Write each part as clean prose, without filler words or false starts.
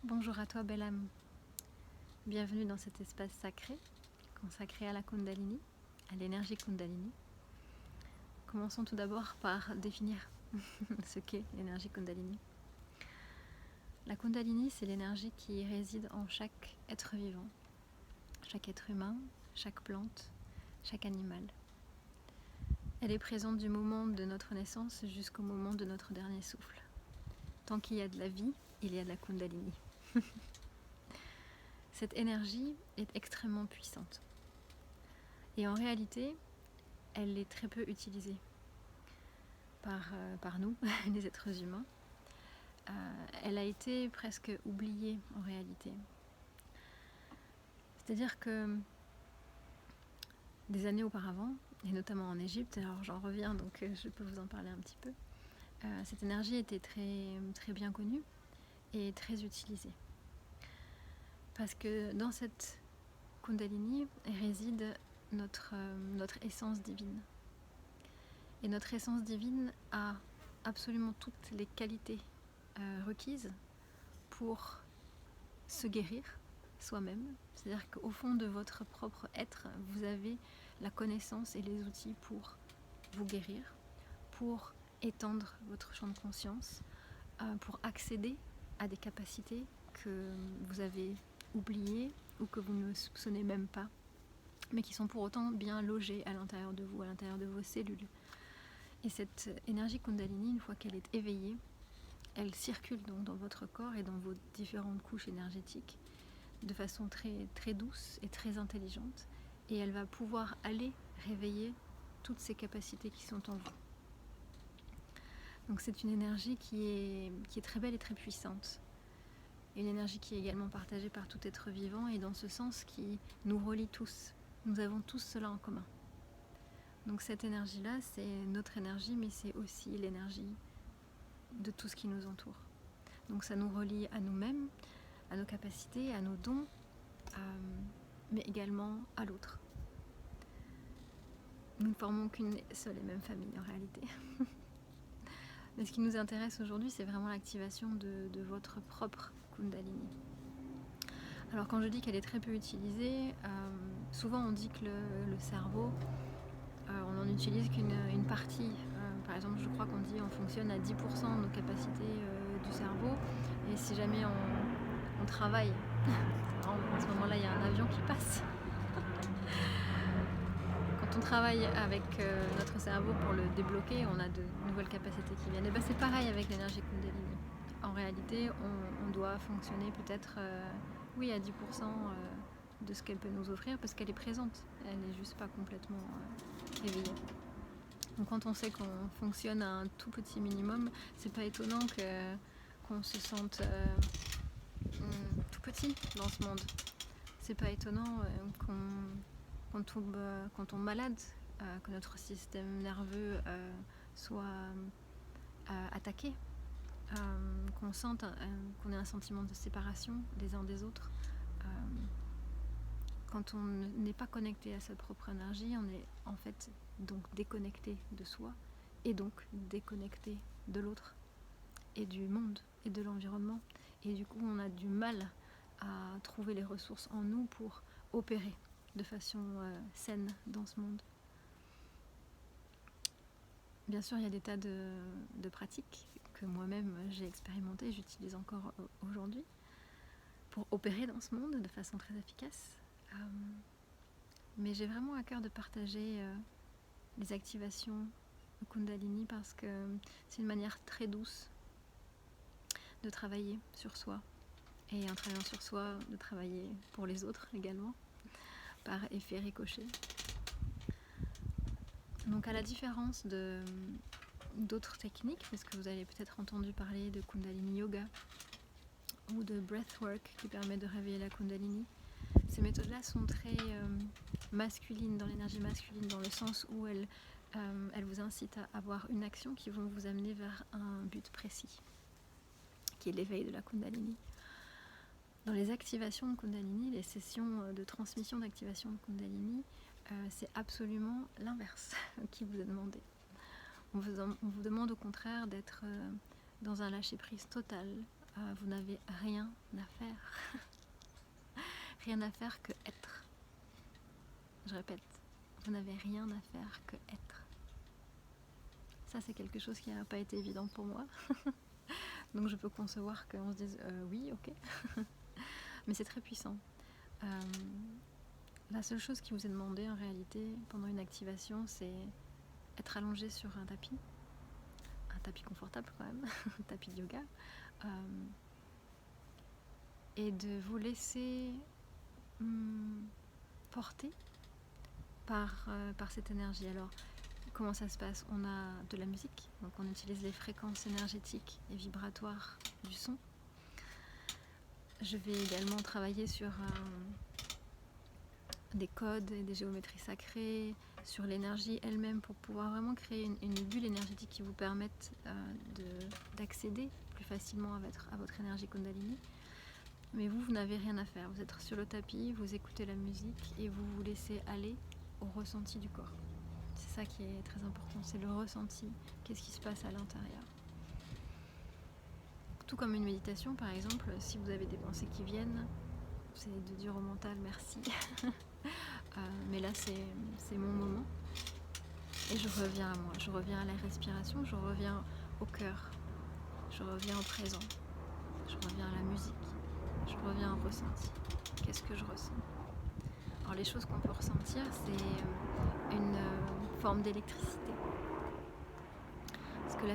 Bonjour à toi, belle âme. Bienvenue dans cet espace sacré consacré à la Kundalini, à l'énergie Kundalini. Commençons tout d'abord par définir ce qu'est l'énergie Kundalini. La Kundalini, c'est l'énergie qui réside en chaque être vivant, chaque être humain, chaque plante, chaque animal. Elle est présente du moment de notre naissance jusqu'au moment de notre dernier souffle. Tant qu'il y a de la vie, il y a de la Kundalini. Cette énergie est extrêmement puissante. Et en réalité, elle est très peu utilisée par nous, les êtres humains. Elle a été presque oubliée en réalité. C'est-à-dire que des années auparavant, et notamment en Égypte, alors j'en reviens donc je peux vous en parler un petit peu, cette énergie était très bien connue et très utilisée. Parce que dans cette Kundalini réside notre essence divine. Et notre essence divine a absolument toutes les qualités requises pour se guérir soi-même. C'est-à-dire qu'au fond de votre propre être, vous avez la connaissance et les outils pour vous guérir, pour étendre votre champ de conscience, pour accéder à des capacités que vous avez oubliées ou que vous ne soupçonnez même pas, mais qui sont pour autant bien logées à l'intérieur de vous, à l'intérieur de vos cellules. Et cette énergie Kundalini, une fois qu'elle est éveillée, elle circule donc dans votre corps et dans vos différentes couches énergétiques de façon très douce et très intelligente, et elle va pouvoir aller réveiller toutes ces capacités qui sont en vous. Donc c'est une énergie qui est très belle et très puissante. Une énergie qui est également partagée par tout être vivant et dans ce sens qui nous relie tous. Nous avons tous cela en commun. Donc cette énergie-là, c'est notre énergie, mais c'est aussi l'énergie de tout ce qui nous entoure. Donc ça nous relie à nous-mêmes, à nos capacités, à nos dons, mais également à l'autre. Nous ne formons qu'une seule et même famille en réalité. Mais ce qui nous intéresse aujourd'hui, c'est vraiment l'activation de votre propre Kundalini. Alors quand je dis qu'elle est très peu utilisée, souvent on dit que le cerveau, on n'en utilise qu'une partie. Par exemple, je crois qu'on dit qu'on fonctionne à 10% de nos capacités du cerveau. Et si jamais on travaille, à ce moment-là il y a un avion qui passe. Quand on travaille avec notre cerveau pour le débloquer, on a de nouvelles capacités qui viennent. Et ben c'est pareil avec l'énergie Kundalini. En réalité, on doit fonctionner peut-être oui, à 10% de ce qu'elle peut nous offrir parce qu'elle est présente. Elle n'est juste pas complètement éveillée. Donc quand on sait qu'on fonctionne à un tout petit minimum, c'est pas étonnant qu'on se sente tout petit dans ce monde. C'est pas étonnant qu'on tombe malade, que notre système nerveux soit attaqué, qu'on sente qu'on ait un sentiment de séparation les uns des autres. Quand on n'est pas connecté à sa propre énergie, on est en fait donc déconnecté de soi et donc déconnecté de l'autre et du monde et de l'environnement. Et du coup, on a du mal à trouver les ressources en nous pour opérer de façon saine dans ce monde. Bien sûr, il y a des tas de pratiques que moi-même j'ai expérimentées, j'utilise encore aujourd'hui pour opérer dans ce monde de façon très efficace. Mais j'ai vraiment à cœur de partager les activations de Kundalini parce que c'est une manière très douce de travailler sur soi et en travaillant sur soi, de travailler pour les autres également par effet ricochet. Donc à la différence d'autres techniques, parce que vous avez peut-être entendu parler de Kundalini Yoga ou de Breathwork qui permet de réveiller la Kundalini, ces méthodes-là sont très masculines, dans l'énergie masculine, dans le sens où elles vous incitent à avoir une action qui vont vous amener vers un but précis, qui est l'éveil de la Kundalini. Dans les activations de Kundalini, les sessions de transmission d'activation de Kundalini, c'est absolument l'inverse qui vous est demandé. On vous demande au contraire d'être dans un lâcher-prise total, vous n'avez rien à faire. Rien à faire que être. Je répète, vous n'avez rien à faire que être. Ça, c'est quelque chose qui n'a pas été évident pour moi. Donc je peux concevoir qu'on se dise oui, ok. Mais c'est très puissant. La seule chose qui vous est demandée en réalité pendant une activation, c'est être allongé sur un tapis confortable quand même, un tapis de yoga, et de vous laisser porter par cette énergie. Alors, comment ça se passe? On a de la musique, donc on utilise les fréquences énergétiques et vibratoires du son. Je vais également travailler sur des codes et des géométries sacrées, sur l'énergie elle-même pour pouvoir vraiment créer une bulle énergétique qui vous permette d'accéder plus facilement à votre énergie Kundalini. Mais vous n'avez rien à faire. Vous êtes sur le tapis, vous écoutez la musique et vous vous laissez aller au ressenti du corps. C'est ça qui est très important, c'est le ressenti. Qu'est-ce qui se passe à l'intérieur? Tout comme une méditation, par exemple, si vous avez des pensées qui viennent, c'est de dire au mental merci. Mais là, c'est mon moment. Et je reviens à moi, je reviens à la respiration, je reviens au cœur, je reviens au présent, je reviens à la musique, je reviens au ressenti. Qu'est-ce que je ressens? Alors les choses qu'on peut ressentir, c'est une forme d'électricité. Parce que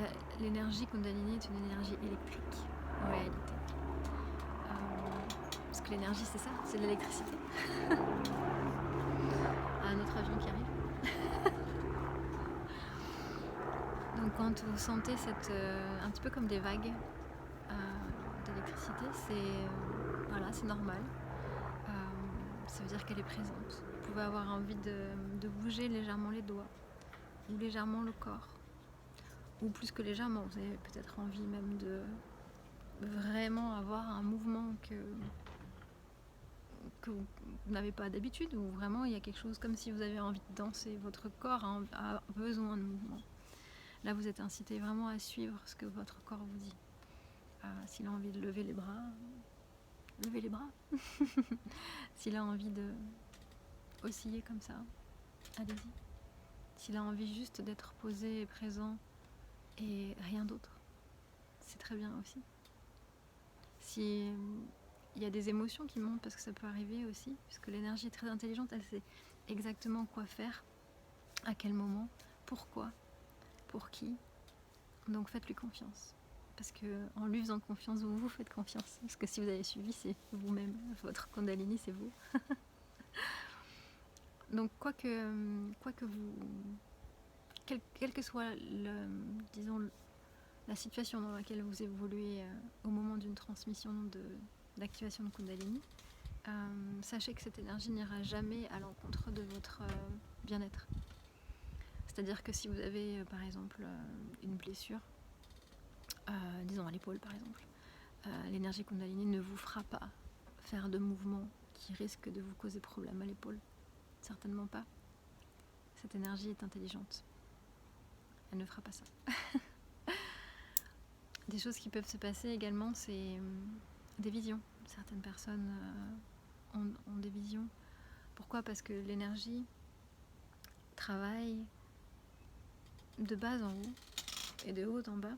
l'énergie Kundalini est une énergie électrique, en réalité. Parce que l'énergie, c'est ça, c'est de l'électricité. Un autre avion qui arrive. Donc quand vous sentez un petit peu comme des vagues d'électricité, c'est normal. Ça veut dire qu'elle est présente. Vous pouvez avoir envie de bouger légèrement les doigts ou légèrement le corps. Ou plus que légèrement, vous avez peut-être envie même de vraiment avoir un mouvement que vous n'avez pas d'habitude, ou vraiment il y a quelque chose comme si vous avez envie de danser. Votre corps a besoin de mouvement. Là, vous êtes incité vraiment à suivre ce que votre corps vous dit. S'il a envie de lever les bras, levez les bras. S'il a envie de osciller comme ça, allez-y. S'il a envie juste d'être posé et présent et rien d'autre, c'est très bien aussi. Si il y a des émotions qui montent, parce que ça peut arriver aussi, puisque l'énergie est très intelligente, elle sait exactement quoi faire, à quel moment, pourquoi, pour qui. Donc faites-lui confiance. Parce que en lui faisant confiance, vous vous faites confiance. Parce que si vous avez suivi, c'est vous-même. Votre Kundalini, c'est vous. Donc quelle que soit la situation dans laquelle vous évoluez au moment d'une transmission d'activation de Kundalini, sachez que cette énergie n'ira jamais à l'encontre de votre bien-être. C'est-à-dire que si vous avez par exemple une blessure, disons à l'épaule par exemple, l'énergie Kundalini ne vous fera pas faire de mouvements qui risquent de vous causer problème à l'épaule. Certainement pas. Cette énergie est intelligente. Elle ne fera pas ça. Des choses qui peuvent se passer également, c'est des visions. Certaines personnes ont des visions. Pourquoi? Parce que l'énergie travaille de bas en haut et de haut en bas.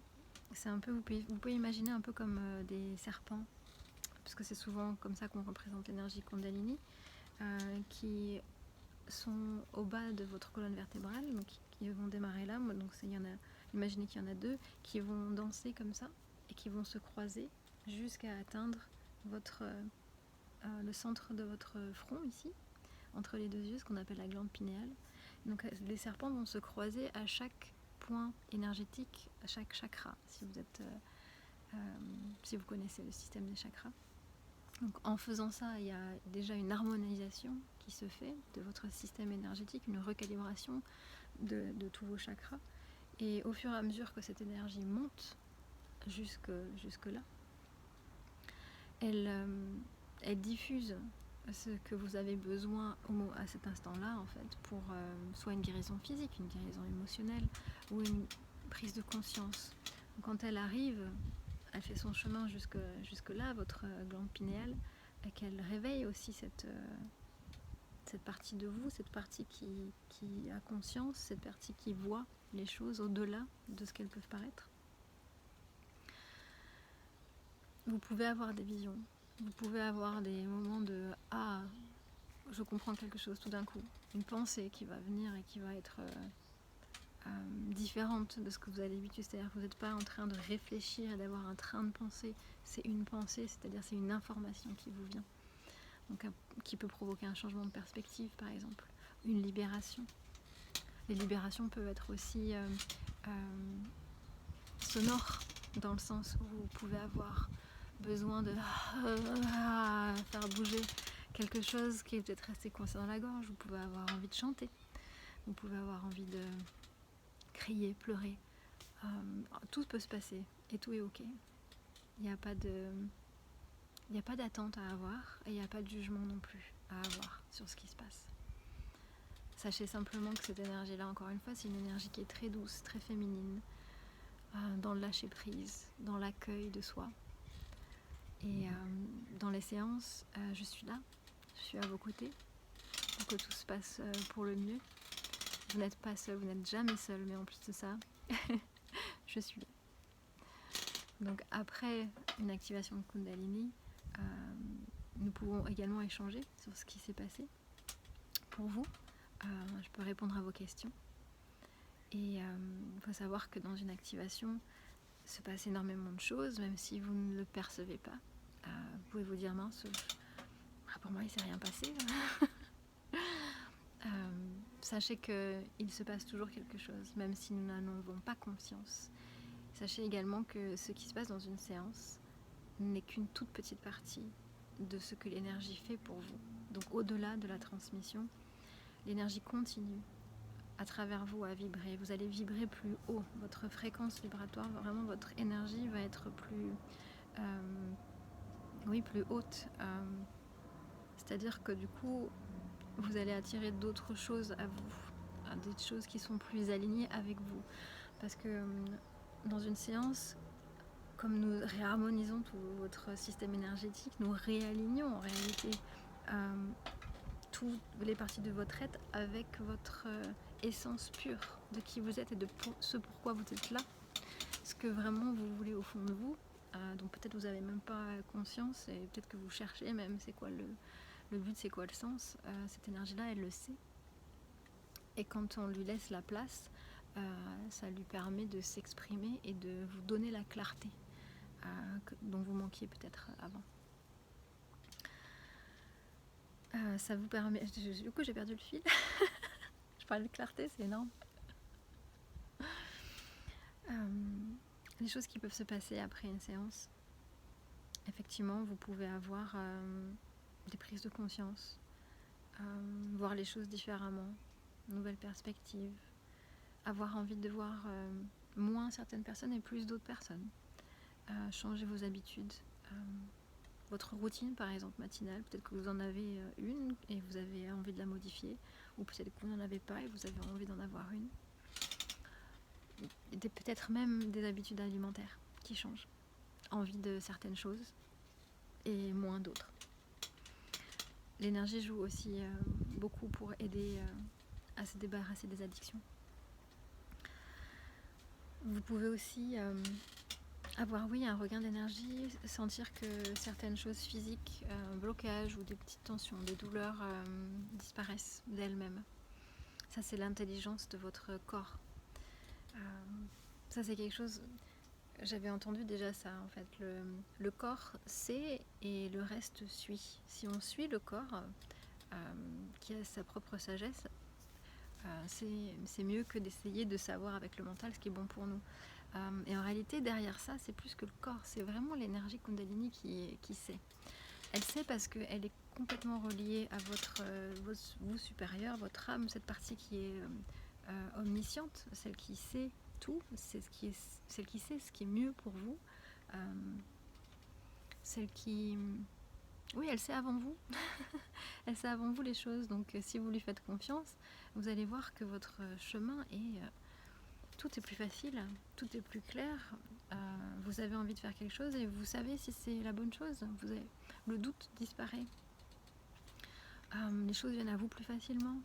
C'est un peu, vous pouvez imaginer un peu comme des serpents, parce que c'est souvent comme ça qu'on représente l'énergie Kundalini, qui sont au bas de votre colonne vertébrale, donc qui vont démarrer là. Donc imaginez qu'il y en a deux qui vont danser comme ça et qui vont se croiser jusqu'à atteindre le centre de votre front ici, entre les deux yeux, ce qu'on appelle la glande pinéale. Donc les serpents vont se croiser à chaque point énergétique, à chaque chakra, si vous connaissez le système des chakras. Donc en faisant ça, il y a déjà une harmonisation qui se fait de votre système énergétique, une recalibration de tous vos chakras. Et au fur et à mesure que cette énergie monte jusque là, elle diffuse ce que vous avez besoin à cet instant-là, en fait, pour soit une guérison physique, une guérison émotionnelle ou une prise de conscience. Quand elle arrive, elle fait son chemin jusque là, votre glande pinéale, et qu'elle réveille aussi cette partie de vous, cette partie qui a conscience, cette partie qui voit les choses au-delà de ce qu'elles peuvent paraître. Vous pouvez avoir des visions, vous pouvez avoir des moments de « Ah, je comprends quelque chose tout d'un coup », une pensée qui va venir et qui va être différente de ce que vous avez l'habitude. C'est-à-dire que vous n'êtes pas en train de réfléchir et d'avoir un train de pensée, c'est une pensée, c'est-à-dire c'est une information qui vous vient. Donc, qui peut provoquer un changement de perspective, par exemple, une libération. Les libérations peuvent être aussi sonores, dans le sens où vous pouvez avoir besoin de faire bouger quelque chose qui est peut-être resté coincé dans la gorge. Vous pouvez avoir envie de chanter, vous pouvez avoir envie de crier, pleurer. Tout peut se passer et tout est ok. Il n'y a pas d'attente à avoir et il n'y a pas de jugement non plus à avoir sur ce qui se passe. Sachez simplement que cette énergie-là, encore une fois, c'est une énergie qui est très douce, très féminine, dans le lâcher-prise, dans l'accueil de soi. Et dans les séances, je suis là, je suis à vos côtés, pour que tout se passe pour le mieux. Vous n'êtes pas seul, vous n'êtes jamais seul, mais en plus de ça, je suis là. Donc après une activation de Kundalini, nous pouvons également échanger sur ce qui s'est passé pour vous. Je peux répondre à vos questions. Et il faut savoir que dans une activation, se passe énormément de choses, même si vous ne le percevez pas. Vous pouvez vous dire, mince, pour moi il ne s'est rien passé. Sachez qu'il se passe toujours quelque chose, même si nous n'en avons pas conscience. Sachez également que ce qui se passe dans une séance n'est qu'une toute petite partie de ce que l'énergie fait pour vous. Donc au-delà de la transmission, l'énergie continue à travers vous à vibrer. Vous allez vibrer plus haut. Votre fréquence vibratoire, vraiment votre énergie va être plus haute. C'est-à-dire que du coup, vous allez attirer d'autres choses à vous, des choses qui sont plus alignées avec vous. Parce que dans une séance, comme nous réharmonisons tout votre système énergétique, nous réalignons en réalité toutes les parties de votre être avec votre essence pure de qui vous êtes et de ce pourquoi vous êtes là, ce que vraiment vous voulez au fond de vous, dont peut-être vous n'avez même pas conscience et peut-être que vous cherchez même c'est quoi le but, c'est quoi le sens. Cette énergie-là, elle le sait. Et quand on lui laisse la place, ça lui permet de s'exprimer et de vous donner la clarté dont vous manquiez peut-être avant. Ça vous permet... Du coup, j'ai perdu le fil. Je parlais de clarté, c'est énorme. Les choses qui peuvent se passer après une séance. Effectivement, vous pouvez avoir des prises de conscience, voir les choses différemment, nouvelles perspectives, avoir envie de voir moins certaines personnes et plus d'autres personnes, changer vos habitudes, votre routine par exemple matinale, peut-être que vous en avez une et vous avez envie de la modifier, ou peut-être que vous n'en avez pas et vous avez envie d'en avoir une. Peut-être même des habitudes alimentaires qui changent, envie de certaines choses et moins d'autres. L'énergie joue aussi beaucoup pour aider à se débarrasser des addictions. Vous pouvez aussi avoir un regain d'énergie, sentir que certaines choses physiques, blocages ou des petites tensions, des douleurs disparaissent d'elles-mêmes. Ça, c'est l'intelligence de votre corps. Ça, c'est quelque chose... J'avais entendu déjà ça, en fait. Le corps sait et le reste suit. Si on suit le corps, qui a sa propre sagesse, c'est mieux que d'essayer de savoir avec le mental ce qui est bon pour nous. Et en réalité, derrière ça, c'est plus que le corps. C'est vraiment l'énergie Kundalini qui sait. Elle sait parce qu'elle est complètement reliée à votre vous supérieur, votre âme, cette partie qui est omnisciente, celle qui sait tout, c'est celle qui sait ce qui est mieux pour vous, celle qui... Oui, elle sait avant vous. Elle sait avant vous les choses. Donc si vous lui faites confiance, vous allez voir que votre chemin est tout est plus facile, tout est plus clair. Vous avez envie de faire quelque chose et vous savez si c'est la bonne chose. Le doute disparaît. Les choses viennent à vous plus facilement.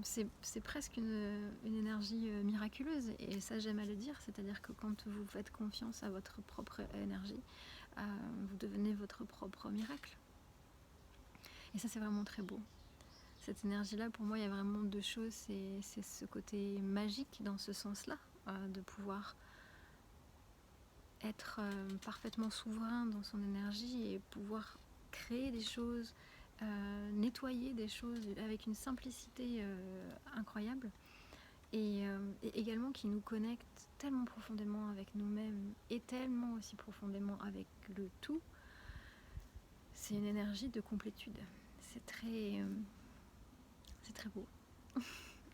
C'est presque une énergie miraculeuse, et ça j'aime à le dire, c'est-à-dire que quand vous faites confiance à votre propre énergie, vous devenez votre propre miracle. Et ça c'est vraiment très beau. Cette énergie-là, pour moi, il y a vraiment deux choses. C'est ce côté magique dans ce sens-là, de pouvoir être parfaitement souverain dans son énergie et pouvoir créer des choses, nettoyer des choses avec une simplicité incroyable, et également qui nous connecte tellement profondément avec nous-mêmes et tellement aussi profondément avec le tout. C'est une énergie de complétude. C'est très beau.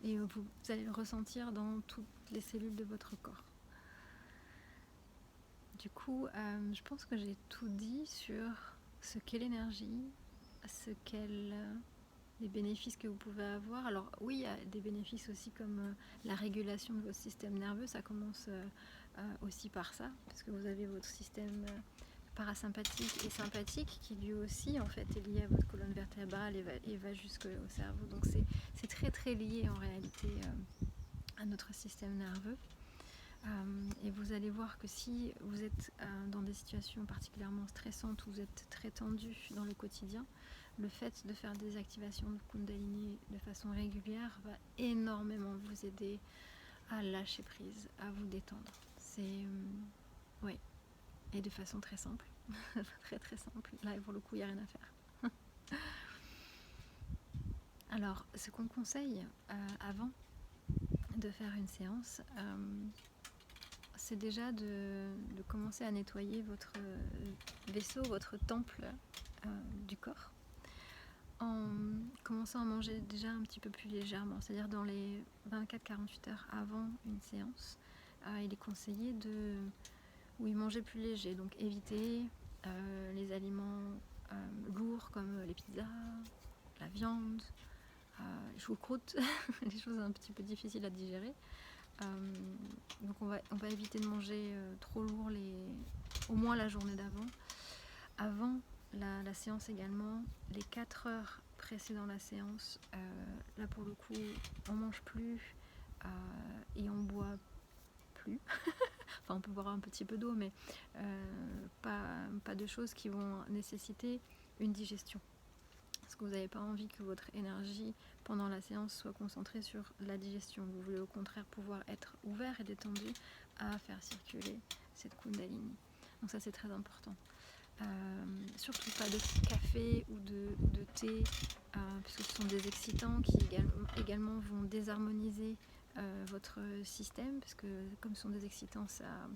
Et vous allez le ressentir dans toutes les cellules de votre corps. Du coup, je pense que j'ai tout dit sur ce qu'est l'énergie, les bénéfices que vous pouvez avoir. Alors oui, il y a des bénéfices aussi comme la régulation de votre système nerveux. Ça commence aussi par ça, parce que vous avez votre système parasympathique et sympathique qui lui aussi en fait est lié à votre colonne vertébrale et va jusqu'au cerveau. Donc c'est très très lié en réalité à notre système nerveux. Et vous allez voir que si vous êtes dans des situations particulièrement stressantes, où vous êtes très tendu dans le quotidien, le fait de faire des activations de Kundalini de façon régulière va énormément vous aider à lâcher prise, à vous détendre. Oui, et de façon très simple, très très simple. Là, pour le coup, il n'y a rien à faire. Alors, ce qu'on conseille avant de faire une séance, c'est déjà de commencer à nettoyer votre vaisseau, votre temple du corps, en commençant à manger déjà un petit peu plus légèrement, c'est-à-dire dans les 24-48 heures avant une séance. Il est conseillé de manger plus léger, donc éviter les aliments lourds comme les pizzas, la viande, les choucroutes, les choses un petit peu difficiles à digérer. Donc on va éviter de manger trop lourd au moins la journée d'avant. Avant la séance également, les 4 heures précédant la séance, là pour le coup on mange plus et on boit plus. Enfin on peut boire un petit peu d'eau, mais pas de choses qui vont nécessiter une digestion. Parce que vous n'avez pas envie que votre énergie pendant la séance soit concentrée sur la digestion. Vous voulez au contraire pouvoir être ouvert et détendu à faire circuler cette Kundalini. Donc ça c'est très important. Surtout pas de café ou de thé, puisque ce sont des excitants qui également vont désharmoniser votre système, parce que comme ce sont des excitants, ça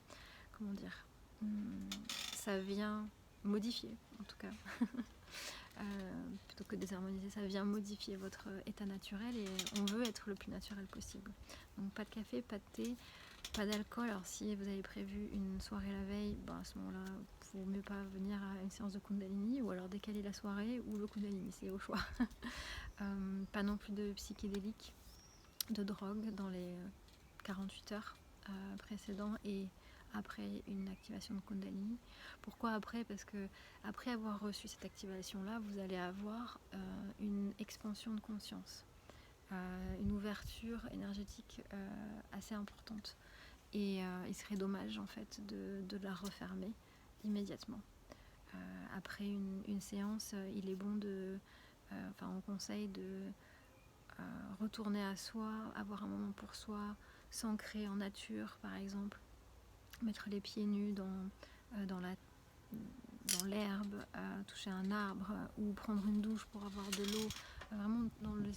vient modifier en tout cas. Plutôt que désharmoniser, ça vient modifier votre état naturel, et on veut être le plus naturel possible. Donc pas de café, pas de thé, pas d'alcool. Alors si vous avez prévu une soirée la veille, à ce moment-là, il ne vaut mieux pas venir à une séance de Kundalini, ou alors décaler la soirée ou le Kundalini, c'est au choix. Pas non plus de psychédéliques, de drogue dans les 48 heures précédentes et après une activation de Kundalini. Pourquoi après ? Parce que après avoir reçu cette activation-là, vous allez avoir une expansion de conscience, une ouverture énergétique assez importante. Et il serait dommage en fait de la refermer immédiatement. Après une séance, il est bon on conseille de retourner à soi, avoir un moment pour soi, s'ancrer en nature par exemple, mettre les pieds nus dans l'herbe, toucher un arbre ou prendre une douche pour avoir de l'eau, vraiment dans le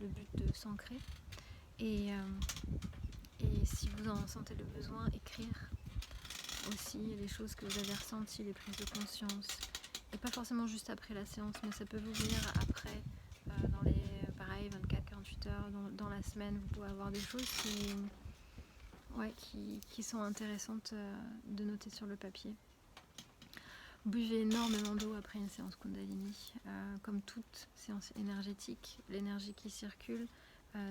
but de s'ancrer. Et si vous en sentez le besoin, écrire aussi les choses que vous avez ressenties, les prises de conscience. Et pas forcément juste après la séance, mais ça peut vous venir après, dans les 24-48 heures, dans la semaine. Vous pouvez avoir des choses qui sont intéressantes de noter sur le papier. Buvez énormément d'eau après une séance Kundalini. Comme toute séance énergétique, l'énergie qui circule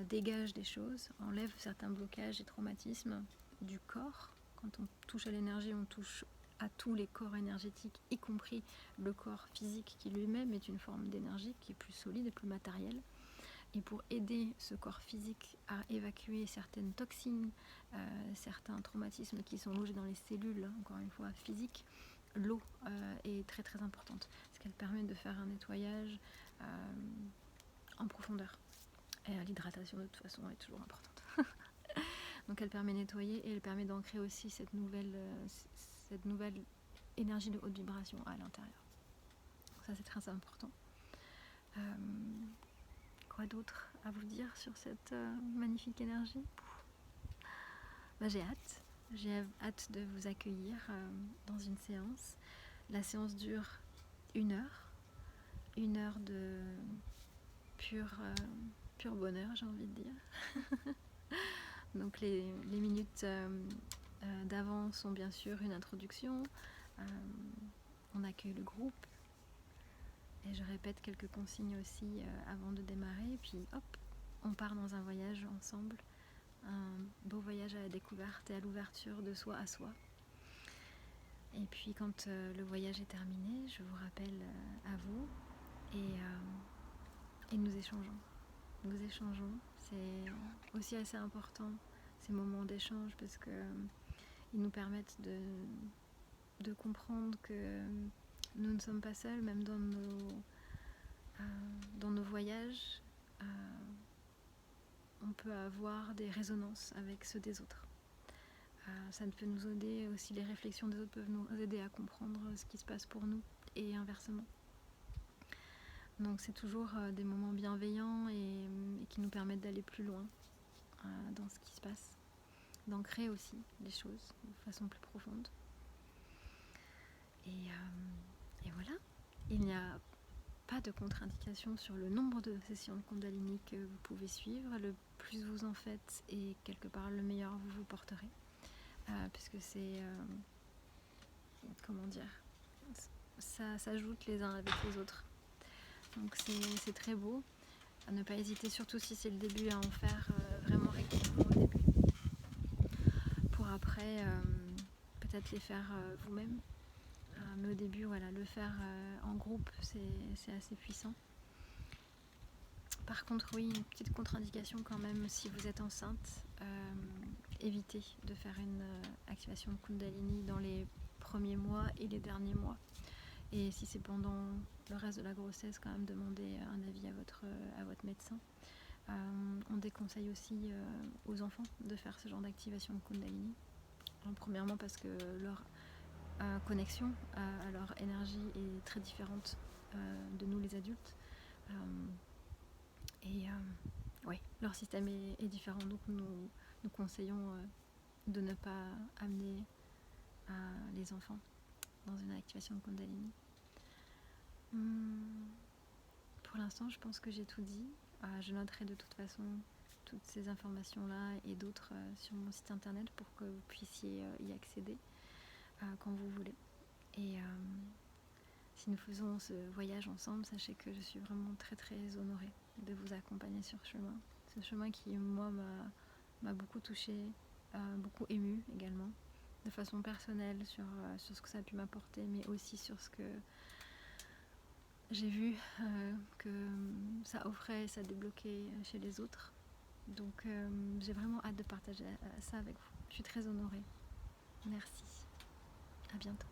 dégage des choses, enlève certains blocages et traumatismes du corps. Quand on touche à l'énergie, on touche à tous les corps énergétiques, y compris le corps physique qui lui-même est une forme d'énergie qui est plus solide et plus matérielle. Et pour aider ce corps physique à évacuer certaines toxines, certains traumatismes qui sont logés dans les cellules, encore une fois physiques, l'eau est très très importante, parce qu'elle permet de faire un nettoyage en profondeur. Et l'hydratation de toute façon est toujours importante. Donc elle permet de nettoyer et elle permet d'ancrer aussi cette nouvelle énergie de haute vibration à l'intérieur. Donc ça c'est très important. Quoi d'autre à vous dire sur cette magnifique énergie? J'ai hâte de vous accueillir dans une séance. La séance dure 1 heure de pur bonheur, j'ai envie de dire. Donc les minutes d'avant sont bien sûr une introduction. On accueille le groupe. Et je répète quelques consignes aussi avant de démarrer. Puis hop, on part dans un voyage ensemble. Un beau voyage à la découverte et à l'ouverture de soi à soi. Et puis quand le voyage est terminé, je vous rappelle à vous et nous échangeons. Nous échangeons. C'est aussi assez important ces moments d'échange parce que ils nous permettent de comprendre que nous ne sommes pas seuls, même dans nos voyages. On peut avoir des résonances avec ceux des autres. Ça peut nous aider aussi, les réflexions des autres peuvent nous aider à comprendre ce qui se passe pour nous et inversement. Donc c'est toujours des moments bienveillants et qui nous permettent d'aller plus loin dans ce qui se passe, d'ancrer aussi les choses de façon plus profonde. Et voilà, il n'y a pas de contre-indication sur le nombre de sessions de Kundalini que vous pouvez suivre. Le plus vous en faites et quelque part le meilleur vous vous porterez. Puisque c'est... comment dire, ça s'ajoute les uns avec les autres. Donc c'est très beau. À ne pas hésiter, surtout si c'est le début, à en faire vraiment régulièrement au début. Pour après, peut-être les faire vous-même. Mais au début, voilà, le faire en groupe, c'est assez puissant. Par contre, oui, une petite contre-indication quand même, si vous êtes enceinte, évitez de faire une activation de Kundalini dans les premiers mois et les derniers mois. Et si c'est pendant le reste de la grossesse, quand même demandez un avis à votre médecin. On déconseille aussi aux enfants de faire ce genre d'activation de Kundalini. Alors, premièrement parce que leur connexion à leur énergie est très différente de nous les adultes. Ouais, leur système est différent, donc nous conseillons de ne pas amener les enfants dans une activation de Kundalini. Pour l'instant, je pense que j'ai tout dit. Je noterai de toute façon toutes ces informations-là et d'autres sur mon site internet pour que vous puissiez y accéder quand vous voulez. Et si nous faisons ce voyage ensemble, sachez que je suis vraiment très très honorée de vous accompagner sur ce chemin qui, moi, m'a beaucoup touchée, beaucoup émue également, de façon personnelle sur ce que ça a pu m'apporter, mais aussi sur ce que j'ai vu que ça offrait, ça débloquait chez les autres. Donc j'ai vraiment hâte de partager ça avec vous. Je suis très honorée. Merci. À bientôt.